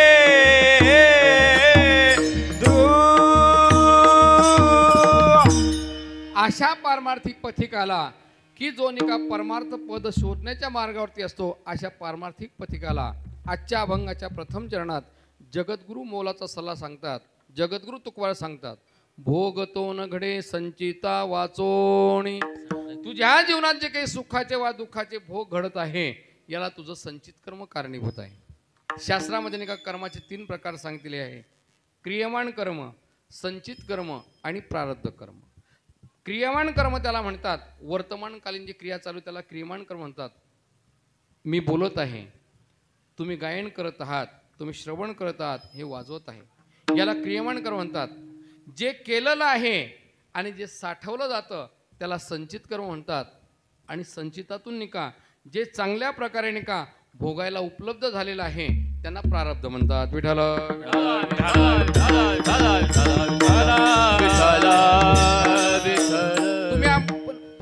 Speaker 1: अशा पारमार्थिक पथिकाला की जो निका परमार्थ पद शोधण्याच्या मार्गावरती असतो, अशा पारमार्थिक पथिकाला आजच्या अभंगाच्या प्रथम चरणात जगद्गुरु मोलाचा सल्ला सांगतात. जगद्गुरु तुकवाळ सांगतात, भोग तो न घडे संचिता वाचोणी. तुझ्या जीवनात जे काही सुखाचे वा दुःखाचे भोग घडत आहे, याला तुझं संचित कर्म कारणीभूत आहे. शास्त्रामध्ये निका कर्माचे 3 प्रकार सांगितले आहे: क्रियमाण कर्म, संचित कर्म आणि प्रारब्ध कर्म. क्रियमाण कर्म त्याला म्हणतात, वर्तमानकालीन जी क्रिया चालू त्याला क्रियमाण कर्म म्हणतात. मी बोलत आहे, तुम्ही गायन करत आहात, तुम्ही श्रवण करत आहात, हे वाजवत आहे, याला क्रियमाण कर्म म्हणतात. जे केलेलं आहे आणि जे साठवलं जातं त्याला संचित कर्म म्हणतात. आणि संचितातून निका जे चांगल्या प्रकारे निका भोगायला उपलब्ध झालेलं आहे त्यांना प्रारब्ध म्हणतात. विठ्ठल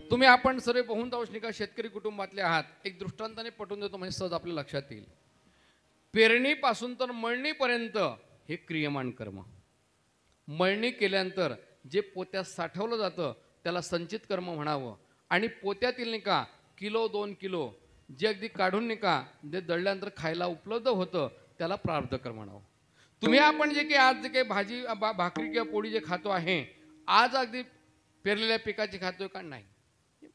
Speaker 1: तुम्ही आपण सर्व बहुतांश निका शेतकरी कुटुंबातले आहात. एक दृष्टांताने पटवून देतो म्हणजे सहज आपल्या लक्षात येईल. पेरणीपासून तर मळणीपर्यंत हे क्रियमाण कर्म. मळणी केल्यानंतर जे पोत्यात साठवलं जातं त्याला संचित कर्म म्हणावं. आणि पोत्यातील निका किलो 2 किलो जे अगदी काढून निका जे दळल्यानंतर खायला उपलब्ध होतं त्याला प्रारब्ध कर्म म्हणावं. तुम्ही आपण जे काही आज जे काही भाजी भाकरी किंवा पोळी जे खातो आहे, आज अगदी पेरलेल्या पिकाची खातोय का नाही,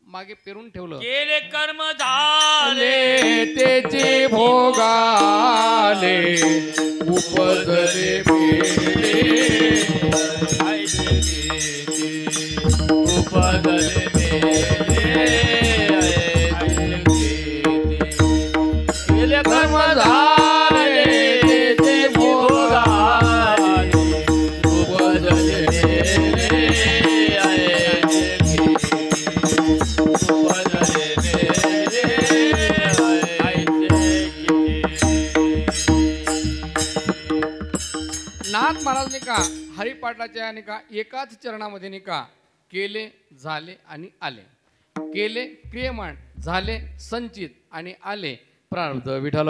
Speaker 1: मागे पेरून ठेवलं,
Speaker 3: केले कर्म झाले
Speaker 1: त्याचे भोगाले उपजले मेले.
Speaker 3: उपजले केले कर्म झाले त्याचे भोगाले उपजले
Speaker 1: नाथ महाराज निका हरिपाठाच्या निका एकाच चरणामध्ये निका केले, झाले आणि आले. केले क्रियमाण, झाले संचित आणि आले प्रारब्ध. विठ्ठल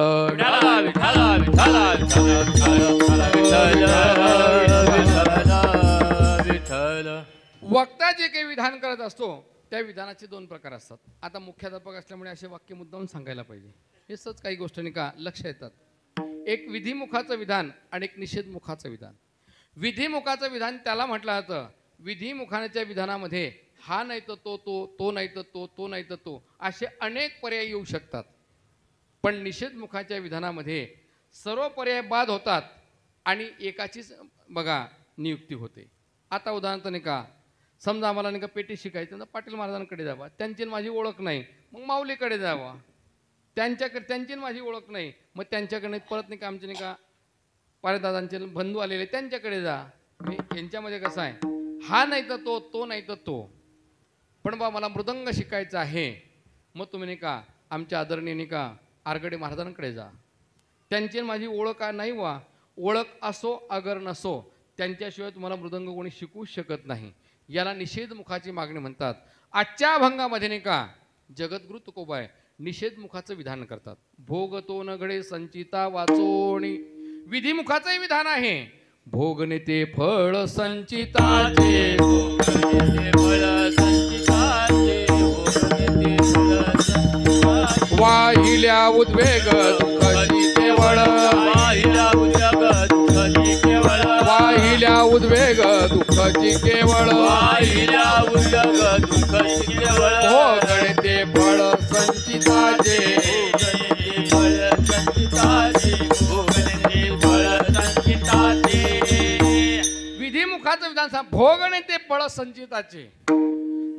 Speaker 1: वक्ता जे काही विधान करत असतो त्या विधानाचे 2 प्रकार असतात. आता मुख्याध्यापक असल्यामुळे असे वाक्य मुद्दाम सांगायला पाहिजे. हे सहज काही गोष्टी निका लक्ष येतात. एक विधिमुखाचं विधान आणि एक निषेधमुखाचं विधान. विधिमुखाचं विधान त्याला म्हटलं जातं, विधिमुखाच्या विधानामध्ये हा नाही तर तो, तो नाही तर तो, तो नाही तर तो, असे अनेक पर्याय येऊ शकतात. पण निषेधमुखाच्या विधानामध्ये सर्व पर्याय बाद होतात आणि एकाचीच बघा नियुक्ती होते. आता उदाहरणार्थ नाही का, समजा आम्हाला नाही का पेटी शिकायचं तर पाटील महाराजांकडे जावा, त्यांची माझी ओळख नाही, मग माऊलीकडे जावा, त्यांच्याकडे त्यांची माझी ओळख नाही, मग त्यांच्याकडे परत नाही का आमचे नाही का पारेदादांचे बंधू आलेले त्यांच्याकडे जा. यांच्यामध्ये कसं आहे, हा नाही तर तो, तो नाही तर तो. पण बा मला मृदंग शिकायचा आहे, मग तुम्ही नाही का आमच्या आदरणीय नाही का आरगडे महाराजांकडे जा, त्यांची माझी ओळख नाही वा, ओळख असो अगर नसो त्यांच्याशिवाय तुम्हाला मृदंग कोणी शिकवू शकत नाही. याला निषेधमुखाची मागणी म्हणतात. आजच्या अभंगामध्ये नाही का जगद्गुरु तुकोबाई निषेधमुखाचं विधान करतात. भोग तो न घडे संचिता वाचोणी. विधिमुखाचंही विधान आहे, भोगने ते फळ संचिताचे, वाहिल्या उद्वेग दुःखाची केवळ, वाहिल्या उद्वेग दुःखाची केवळ, भोगने ते फळ संचिताचे. विधिमुखाचं विधान सांग, भोगने ते फळ संचिताचे.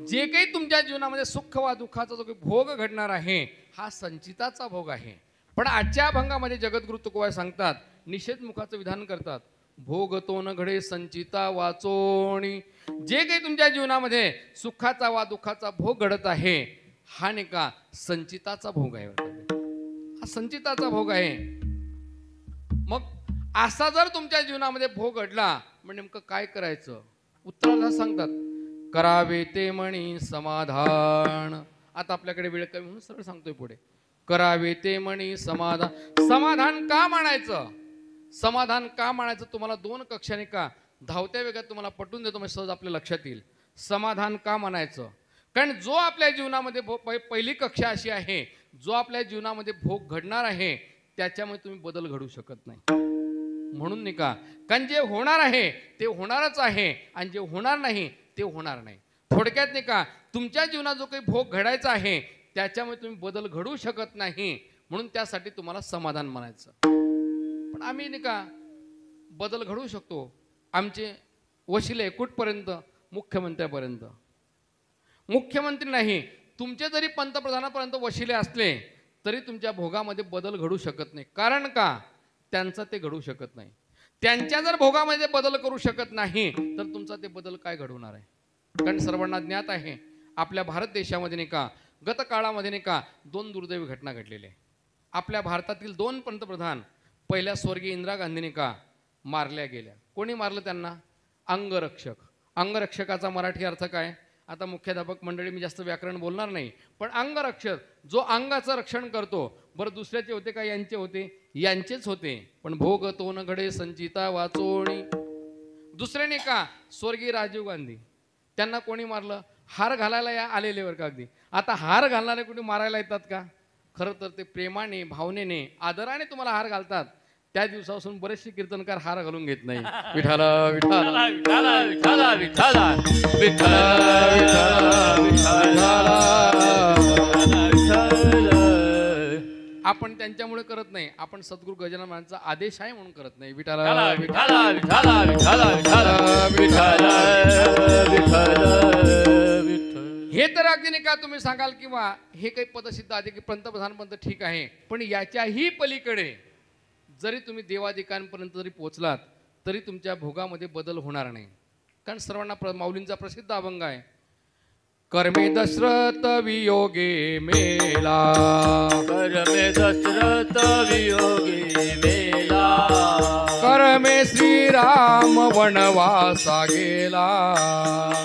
Speaker 1: जे काही तुमच्या जीवनामध्ये सुख वा दुःखाचा जो काही भोग घडणार आहे हा संचिताचा भोग आहे. पण आजच्या अभंगामध्ये जगद्गुरु तुकोबाई सांगतात, निषेधमुखाचं विधान करतात, भोग तो न घडे संचिता वाचोणी. जे काही तुमच्या जीवनामध्ये सुखाचा वा दुःखाचा भोग घडत आहे हा नाही का संचिताचा भोग आहे बरं का. हा संचिताचा भोग आहे. मग असा जर तुमच्या जीवनामध्ये भोग घडला मग नेमकं काय करायचं? उत्तराला सांगतात करावे ते म्हणी समाधान. आता आपल्याकडे वेळ कमी म्हणून सरळ सांगतोय पुढे. करावे ते म्हणी समाधान. समाधान का मानायचं? समाधान का मानायचं तुम्हाला 2 कक्षाने का धावत्या वेगात तुम्हाला पटवून देतो, म्हणजे सहज आपल्या लक्षात येईल. समाधान का म्हणायचं? कारण जो आपल्या जीवनामध्ये पहिली कक्षा अशी आहे, जो आपल्या जीवनामध्ये भोग घडणार आहे त्याच्यामुळे तुम्ही बदल घडू शकत नाही. म्हणून नाही का, कारण जे होणार आहे ते होणारच आहे आणि जे होणार नाही ते होणार नाही. थोडक्यात नाही का, तुमच्या जीवनात जो काही भोग घडायचा आहे त्याच्यामुळे तुम्ही बदल घडू शकत नाही. म्हणून त्यासाठी तुम्हाला समाधान म्हणायचं. पण आम्ही नाही का बदल घडवू शकतो. आमचे वशिले कुठपर्यंत? मुख्यमंत्र्यापर्यंत. मुख्यमंत्री नाही, तुमचे जरी पंतप्रधानापर्यंत वशिले असले तरी तुमच्या भोगामध्ये बदल घडू शकत नाही. कारण का? त्यांचा ते घडू शकत नाही. त्यांच्या जर भोगामध्ये बदल करू शकत नाही तर तुमचा ते बदल काय घडवणार आहे? कारण सर्वांना ज्ञात आहे आपल्या भारत देशामध्ये नाही का गत काळामध्ये नाही का 2 दुर्दैवी घटना घडलेल्या आहे. आपल्या भारतातील 2 पंतप्रधान पहिल्या स्वर्गीय इंदिरा गांधीने का मारल्या गेल्या. कोणी मारलं त्यांना? अंगरक्षक. अंगरक्षकाचा मराठी अर्थ काय? आता मुख्याध्यापक मंडळी, मी जास्त व्याकरण बोलणार नाही, पण अंगरक्षक जो अंगाचं रक्षण करतो. बरं दुसऱ्याचे होते का यांचे होते? यांचेच होते. पण भोग तो न घडे संचिता वाचोणी. दुसऱ्याने का स्वर्गीय राजीव गांधी, त्यांना कोणी मारलं? हार घालायला या आलेले वर का अगदी. आता हार घालणारे कुठे मारायला येतात का? खरं तर ते प्रेमाने, भावनेने, आदराने तुम्हाला हार घालतात. त्या दिवसापासून बरेचसे कीर्तनकार हार घालून घेत नाही. विठाला विठाला
Speaker 3: विठाला विठाला विठाला विठाला
Speaker 1: आपण त्यांच्यामुळे करत नाही, आपण सद्गुरू गजानन महाराजांचा आदेश आहे म्हणून करत नाही. विठाला
Speaker 3: विठाला विठाला विठाला विठाला विठाला
Speaker 1: हे तर अगदी नाही का तुम्ही सांगाल किंवा हे काही पदसिद्ध आधी की पंतप्रधान पद ठीक आहे, पण याच्याही पलीकडे जरी तुम्ही देवादिकांपर्यंत जरी पोहोचलात तरी तुमच्या भोगामध्ये बदल होणार नाही. कारण सर्वांना माऊलींचा प्रसिद्ध अभंग आहे, कर्मे दशरथ वियोगे मेला.
Speaker 3: कर्मे दशरथ वियोगी मेला.
Speaker 1: कर्मे श्रीराम वनवासा गेला.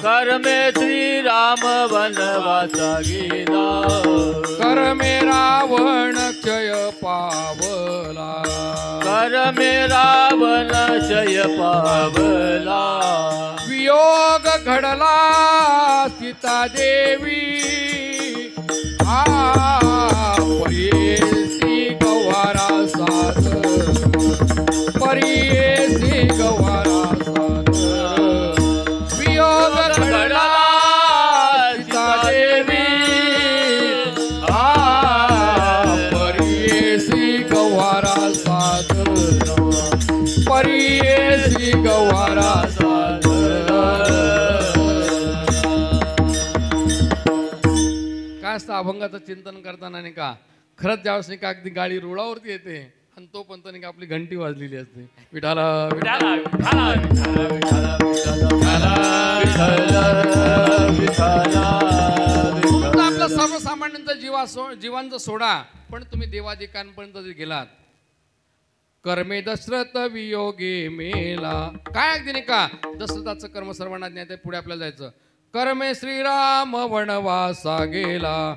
Speaker 3: कर्मे श्रीराम वनवासा गेला.
Speaker 1: कर्मे रावण क्षय पावला.
Speaker 3: कर्मे रावण क्षय पावला.
Speaker 1: वियोग घडला सीता देवी. परीसी गवारा साध. परीसी गवारा साध. वियोग घडला सीता देवी. परीसी गवारा साध. परीसी गवारा साध. काय असतं अभंगाचं चिंतन करताना नाही का, खरंच ज्यावेळेस नाही का अगदी गाडी रुळावरती येते आणि तो पण नाही का आपली घंटी वाजलेली असते. विठाला
Speaker 3: विठाला विठाला विठाला विठाला विठाला विठाला.
Speaker 1: तुमचं आपलं सर्वसामान्यांचा जीवांचा सोडा, पण तुम्ही देवादिकांपर्यंत जर गेलात. कर्मे दशरथ वियोगे मेला. काय अगदी नाही का दशरथाचं कर्म सर्वांना ज्ञात आहे. पुढे आपल्याला जायचं. कर्मे श्रीराम वनवासा गेला.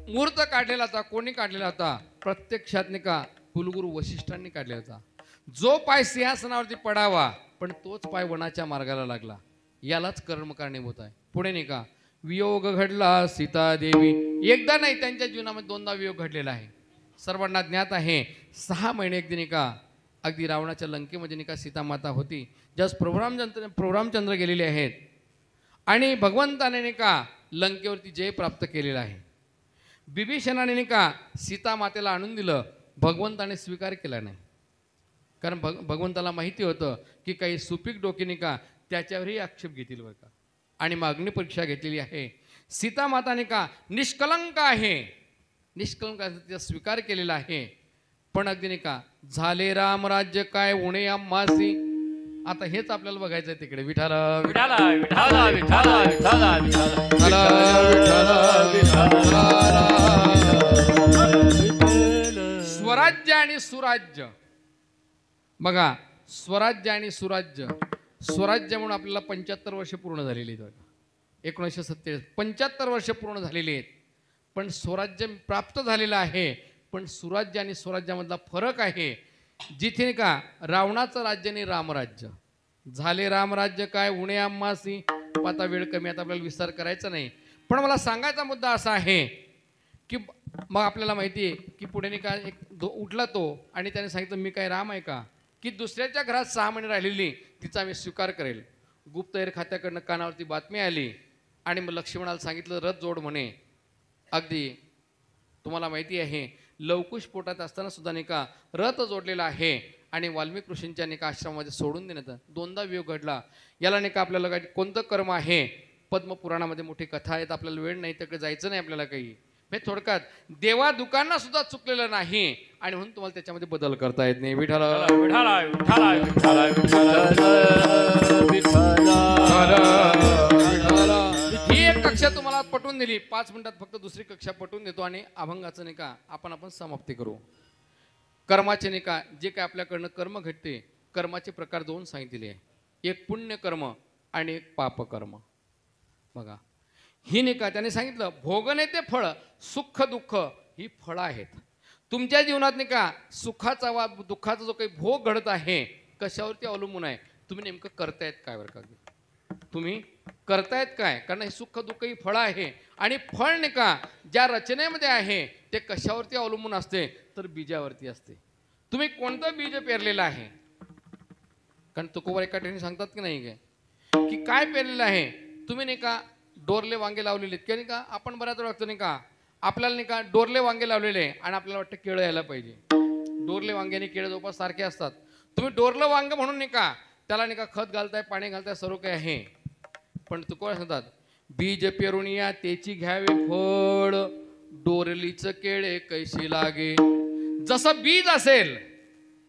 Speaker 1: मुहूर्त काढलेला होता. कोणी काढलेला होता? प्रत्यक्षात नाही का कुलगुरू वशिष्ठांनी काढलेला होता. जो पाय सिंहासनावरती पडावा पण तोच पाय वनाच्या मार्गाला लागला. यालाच कर्म कारणीभूत आहे. पुढे नाही का वियोग घडला सीता देवी. एकदा नाही, त्यांच्या जीवनामध्ये 2दा वियोग घडलेला आहे. सर्वांना ज्ञात आहे. 6 महिने एक नाही का अगदी रावणाच्या लंकेमध्ये नाही का सीता माता होती. ज्यास प्रभू रामचंद्र गेलेले आहेत आणि भगवंताने नाही का लंकेवरती जय प्राप्त केलेला आहे. बिभीषणाने नाही का सीता मातेला आणून दिलं. भगवंताने स्वीकार केला नाही. कारण भगवंताला माहिती होतं की काही सुपीक डोकेने का त्याच्यावरही आक्षेप घेतील बरं का. आणि मग अग्निपरीक्षा घेतलेली आहे. सीता माताने का निष्कलंक आहे. निष्कलंक तिचा स्वीकार केलेला आहे. पण अगदी नाही का झाले रामराज्य काय उणे आम्हासी. आता हेच आपल्याला बघायचं आहे तिकडे विठाल
Speaker 3: विठाला विठाला विठाला विठाला विठाला
Speaker 1: स्वराज्य आणि सुराज्य बघा, स्वराज्य आणि सुराज्य. स्वराज्य म्हणून आपल्याला 75 वर्ष पूर्ण झालेली आहेत बघा. 1947 75 वर्ष पूर्ण झालेली आहेत. पण स्वराज्य प्राप्त झालेलं आहे. पण सुराज्य आणि स्वराज्यामधला फरक आहे. जिथे नाही का रावणाचं राज्य आणि रामराज्य झाले. रामराज्य काय उणे आम्हासी. आता वेळ कमी, आता आपल्याला विस्तार करायचा नाही. पण मला सांगायचा मुद्दा असा आहे की मग आपल्याला माहिती आहे की पुढे नाही का उठला तो आणि त्याने सांगितलं मी काय राम आहे का, की दुसऱ्याच्या घरात 6 महिने राहिलेली तिचा मी स्वीकार करेल. गुप्तहेर खात्याकडनं कानावरती बातमी आली आणि मग लक्ष्मणाला सांगितलं रथ जोड म्हणे. अगदी तुम्हाला माहिती आहे लवकुश पोटात असताना सुद्धा नाही का रथ जोडलेला आहे आणि वाल्मिक ऋषींच्या नाही का आश्रमामध्ये सोडून देण्यात 2दा वियोग घडला. याला नाही का आपल्याला काय कोणतं कर्म आहे. पद्मपुराणामध्ये मोठी कथा आहेत. आपल्याला वेळ नाही तिकडे जायचं नाही आपल्याला काही. म्हणजे थोडक्यात देवा दुकांना सुद्धा चुकलेलं नाही आणि म्हणून तुम्हाला त्याच्यामध्ये बदल करता येत नाही. विठाला
Speaker 3: विठाला विठाला विठाला विठाला.
Speaker 1: ही एक कक्षा तुम्हाला पटवून दिली. 5 मिनिटात फक्त दुसरी कक्षा पटवून देतो आणि अभंगाचं नाही का आपण समाप्ती करू. कर्माचे नाही का जे काय आपल्याकडनं कर्म घडते कर्माचे प्रकार 2 सांगितले आहे. एक पुण्य कर्म आणि एक पाप कर्म. बघा ही नाही का त्याने सांगितलं भोगणे ते फळ सुख दुःख ही फळं आहेत. तुमच्या जीवनात नाही का सुखाचा वा दुःखाचा जो काही भोग घडत आहे कशावरती अवलंबून आहे तुम्ही नेमकं करतायत काय. बरं का तुम्ही करतायत काय, कारण हे सुख दुःख ही फळं आहे. आणि फळ नाही का ज्या रचनेमध्ये आहे ते कशावरती अवलंबून असते तर बीजावरती असते. तुम्ही कोणतं बीज पेरलेलं आहे. कारण तुकोबर एका ठिकाणी सांगतात की नाही की काय पेरलेलं आहे. तुम्ही नाही का डोरले वांगे लावलेले आहेत की नाही का. आपण बऱ्याच वेळा वाटतं नाही का आपल्याला नाही का डोरले वांगे लावलेले आहे आणि आपल्याला वाटतं केळं यायला पाहिजे. डोरले वांगे आणि केळं जवळपास सारखे असतात. तुम्ही डोरलं वांग म्हणून नाही का त्याला नाही का खत घालताय पाणी घालताय सर्व काही आहे. पण तुकोबर सांगतात बीज पेरून या त्याची घ्यावे फळ डोरलीचं केळे कैशी लागे. जसं बीज असेल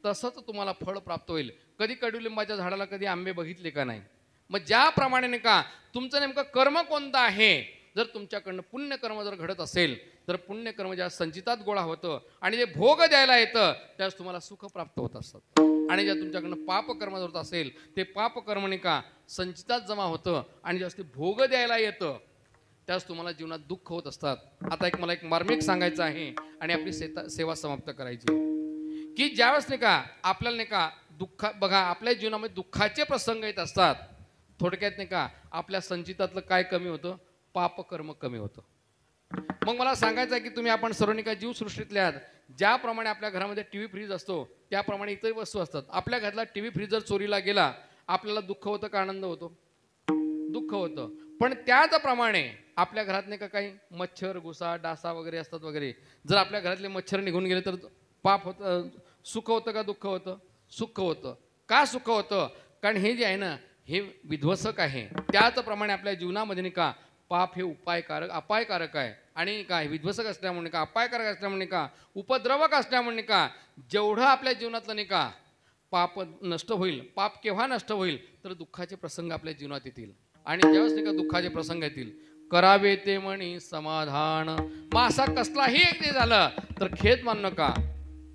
Speaker 1: तसंच तुम्हाला फळ प्राप्त होईल. कधी कडुलिंबाच्या झाडाला कधी आंबे बघितले का नाही. मग ज्याप्रमाणे नाही का तुमचं नेमकं कर्म कोणतं आहे. जर तुमच्याकडनं पुण्यकर्म जर घडत असेल तर पुण्यकर्म ज्या संचितात गोळा होतं आणि जे भोग द्यायला येतं त्यास तुम्हाला सुख प्राप्त होत असतात. आणि ज्या तुमच्याकडनं पापकर्म होत असेल ते पापकर्म नाही का संचितात जमा होतं आणि जास्त भोग द्यायला येतं त्यास तुम्हाला जीवनात दुःख होत असतात. आता मला एक मार्मिक सांगायचं आहे आणि आपली सेवा समाप्त करायची की ज्यावेळेस नाही का आपल्याला नाही का दुःख बघा आपल्या जीवनामध्ये दुःखाचे प्रसंग येत असतात. थोडक्यात नाही का आपल्या संचितातलं काय कमी होतं पापकर्म कमी होतं. मग मला सांगायचं आहे की तुम्ही आपण सर्व नाही का जीवसृष्टीतल्या ज्याप्रमाणे आपल्या घरामध्ये टीव्ही फ्रीज असतो त्याप्रमाणे इतर वस्तू असतात. आपल्या घरातला टीव्ही फ्रीज जर चोरीला गेला आपल्याला दुःख होतं का आनंद होतो. दुःख होतं. पण त्याचप्रमाणे आपल्या घरात नाही का काही मच्छर घुसा डासा वगैरे असतात वगैरे. जर आपल्या घरातले मच्छर निघून गेले तर पाप होतं सुख होतं का दुःख होतं. सुख होतं. का सुख होतं कारण हे जे आहे ना हे विध्वसक आहे. त्याचप्रमाणे आपल्या जीवनामध्ये नाही का पाप हे अपायकारक आहे आणि काय विध्वसक असल्यामुळे का अपायकारक असल्यामुळे का उपद्रवक असल्यामुळे का जेवढं आपल्या जीवनातलं नाही का पाप नष्ट होईल. पाप केव्हा नष्ट होईल तर दुःखाचे प्रसंग आपल्या जीवनात येतील. आणि ज्यावेळेस नाही का दुःखाचे प्रसंग येतील करावे ते म्हणी समाधान. मग असा कसलाही एक ते झालं तर खेद मानू नका.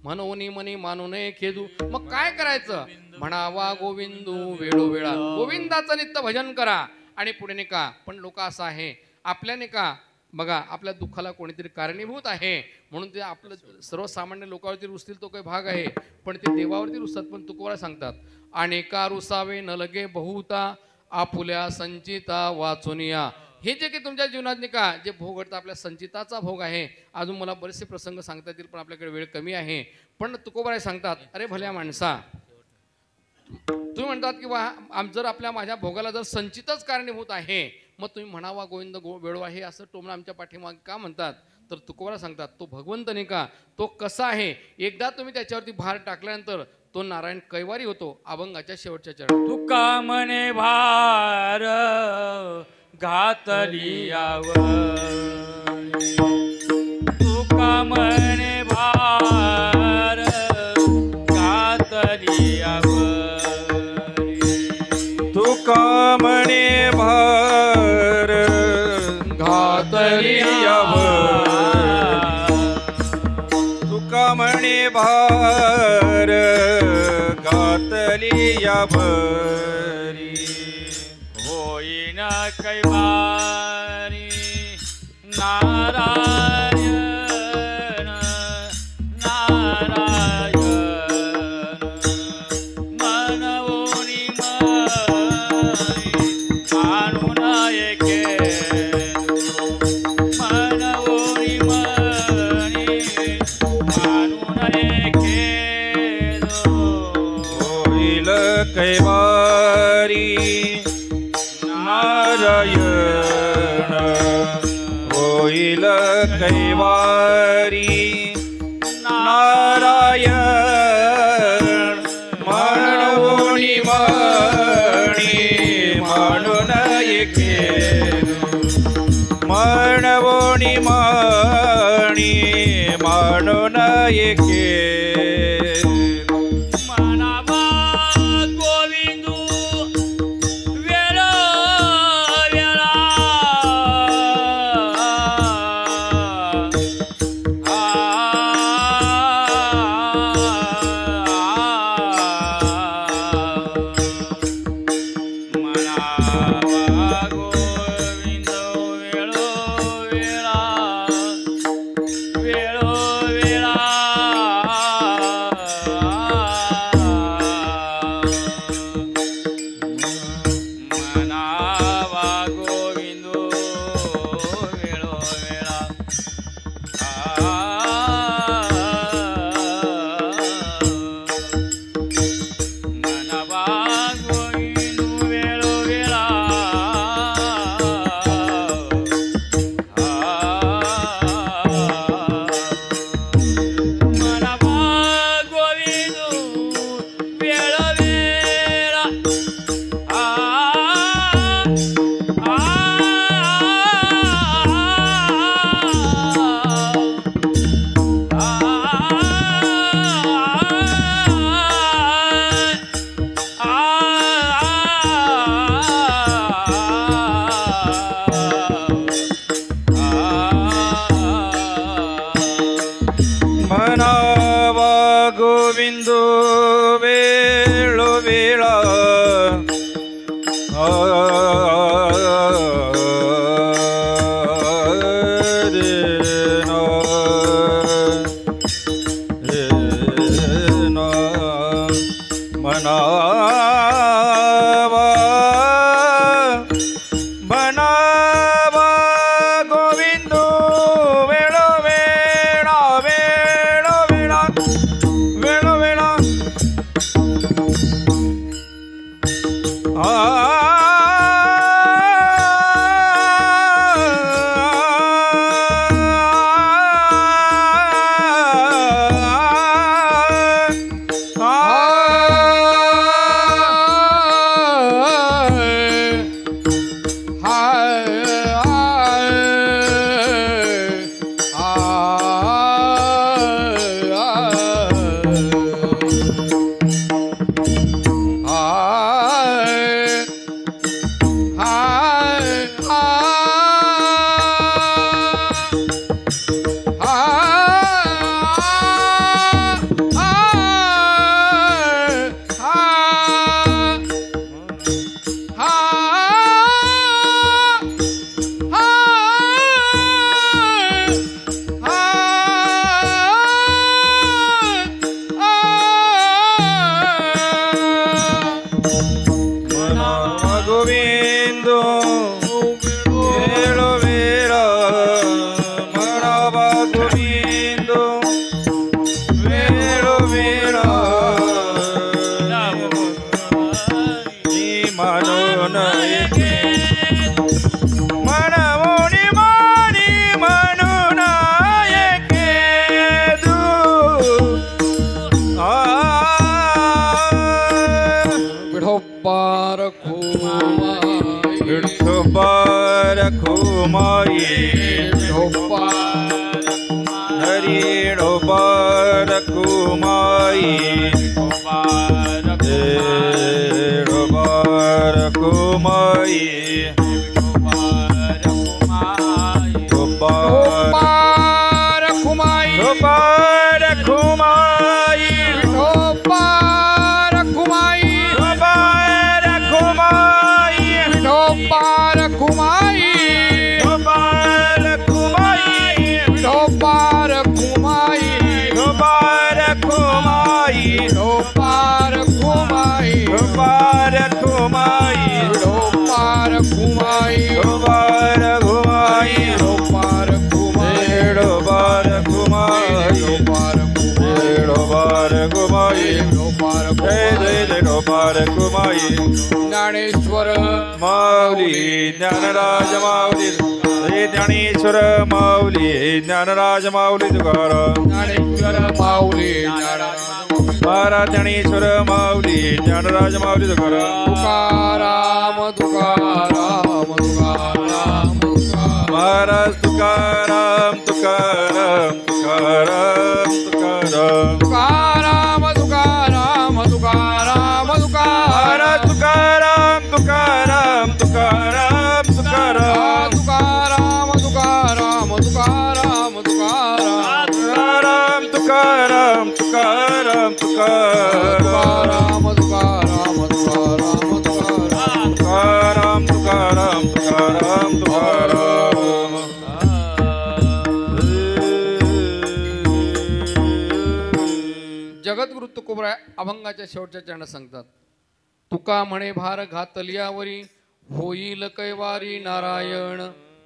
Speaker 1: म्हणून मनी मानू नये खेदू. मग काय करायचं म्हणावा गोविंदू वेळोवेळा. गोविंदाचं नित्य भजन करा आणि पुढे नाही का. पण लोक असं आहे आपल्या नाही का बघा आपल्या दुःखाला कोणीतरी कारणीभूत आहे म्हणून ते आपलं सर्वसामान्य लोकांवरती रुसतील तो काही भाग आहे पण ते देवावरती रुसतात. पण तुकोबा सांगतात अनेका रुसावे न लगे बहुता आपुल्या संचिता वाचुनिया. हे जे काही तुमच्या जीवनात नाही का जे भोग घडतं आपल्या संचिताचा भोग आहे. अजून मला बरेचसे प्रसंग सांगता येतील पण आपल्याकडे वेळ कमी आहे. पण तुकोबा सांगतात अरे भल्या माणसा तुम्ही म्हणतात की जर माझ्या भोगाला जर संचितच कारणीभूत आहे मग तुम्ही म्हणावा गोविंद वेळो आहे असं टोमणं आमच्या पाठीमागे का म्हणतात. तर तुकोबा सांगतात तो भगवंत नाही का तो कसा आहे. एकदा तुम्ही त्याच्यावरती भार टाकल्यानंतर तो नारायण कैवारी होतो अभंगाच्या शेवटच्या चरणात.
Speaker 3: तुका म्हणे भार घातलियावर तुका म्हणे भार घातलियावर
Speaker 2: कामणे भार घातली या भरी
Speaker 3: होईन कैवारी नारायण नारायण मनवोनी आणून एके मनवोनी आणून एके
Speaker 2: होईल कैवारी नारायण होईल कैवारी नारायण म्हणूनी मणी म्हणून एके म्हणूनी मणी म्हणून एके
Speaker 3: मनावा गोविंदू वेळ वेळा मनावा गोविंदू वेळ वेळा वेळो वेळा मनावा गोविंदो वेळो वेळा मनावा गोविंदो वेळो वेळा मनावा गोविंदो वेळ वेळा
Speaker 2: मनावा गोविंदो वेळो वेळा मनावा मनावा गोविंदो वेळो वेळा वेळो वेळा वेळो वेळा गोविंदो वेळो वेळा मनावा गोविंदो वेळो वेळा म्हणून एके मनवोनी मणी म्हणून एके दू
Speaker 1: विठोबार खुमाई
Speaker 2: विठोबार खुमाई
Speaker 1: विठोबार
Speaker 2: हरी डोबार खुमाई डोबार खुमाई डोबार
Speaker 1: खुमाई
Speaker 2: डोबार रखुमाई
Speaker 1: विठोबा रखुमाई
Speaker 2: विठोबा रखुमाई
Speaker 1: विठोबा रखुमाई
Speaker 2: विठोबा रखुमाई
Speaker 1: विठोबा रखुमाई
Speaker 2: विठोबा रखुमाई
Speaker 1: विठोबा रखुमाई
Speaker 2: विठोबा रखुमाई
Speaker 1: विठोबा रखुमाई
Speaker 2: विठोबा रखुमाई
Speaker 1: विठोबा रखुमाई
Speaker 2: विठोबा रखुमाई
Speaker 1: विठोबा रखुमाई
Speaker 2: जय जय विठोबा रखुमाई
Speaker 1: ज्ञानेश्वर
Speaker 2: माऊली ज्ञानराज माऊली जय ज्ञानेश्वर माऊली ज्ञानराज माऊली तुकाराम
Speaker 1: ज्ञानेश्वर माऊली
Speaker 2: महाराज ज्ञानेश्वर माऊली ज्ञानराज माऊली तुकाराम
Speaker 1: तुकाराम तुकाराम तुकाराम तुकाराम
Speaker 2: महाराज तुकाराम तुकाराम तुकाराम तुकाराम
Speaker 1: तुकाराम तुकाराम तुकाराम
Speaker 2: महाराज तुकाराम तुकाराम तुकाराम तुकाराम
Speaker 1: तुकाराम तुकाराम तुकाराम तुकाराम
Speaker 2: तुकाराम तुकाराम तुकाराम तुकाराम
Speaker 1: तुकाराम तुकाराम तुकाराम तुकाराम
Speaker 2: तुकाराम तुकाराम तुकाराम
Speaker 1: जगद्गुरु तुकोबराय अभंगाच्या शेवटच्या चरणात सांगतात तुका म्हणे भार घातलियावरी होईल कैवारी नारायण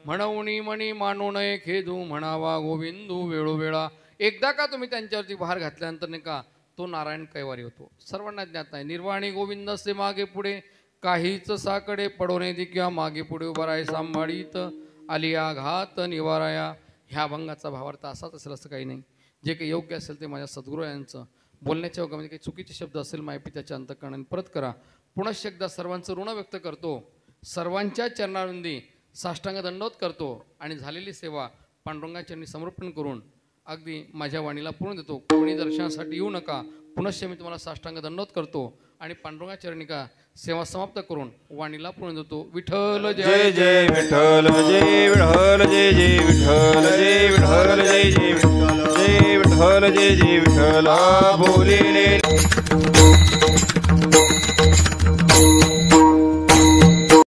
Speaker 1: म्हणवणी म्हणी मानू नये खेदू म्हणावा गोविंदू वेळोवेळा एकदा का तुम्ही त्यांच्यावरती भार घातल्यानंतर नाही का तो नारायण कैवारी होतो सर्वांना ज्ञात नाही निर्वाणी गोविंद असते मागे पुढे काहीच साकडे पडोने किंवा मागे पुढे उभा राही सांभाळीत आलिया घात निवाराया ह्या अभंगाचा भावार्थ असाच असेल असं काही नाही जे काही योग्य असेल ते माझ्या सद्गुरू यांचं बोलण्याच्या योगामध्ये काही चुकीचे शब्द असेल माहिती त्याच्या अंतःकरणाने परत करा पुनश्च एकदा सर्वांचं ऋण व्यक्त करतो सर्वांच्या चरणारुंदी साष्टांग दंडवत करतो आणि झालेली सेवा पांडुरंगाचरणी समर्पण करून अगदी माझ्या वाणीला पूर्ण देतो कोणी दर्शनासाठी येऊ नका पुनश्च मी तुम्हाला साष्टांग दंडवत करतो आणि पांडुरंगाचरणी का सेवा समाप्त करून वाणीला पूर्ण देतो विठ्ठल
Speaker 2: जय जय विठ्ठल जय विठ्ठल जय जय विठ्ठल जय विठ्ठल जय जय विठ्ठल जय विठ्ठल जय जय विठ्ठल बोलिले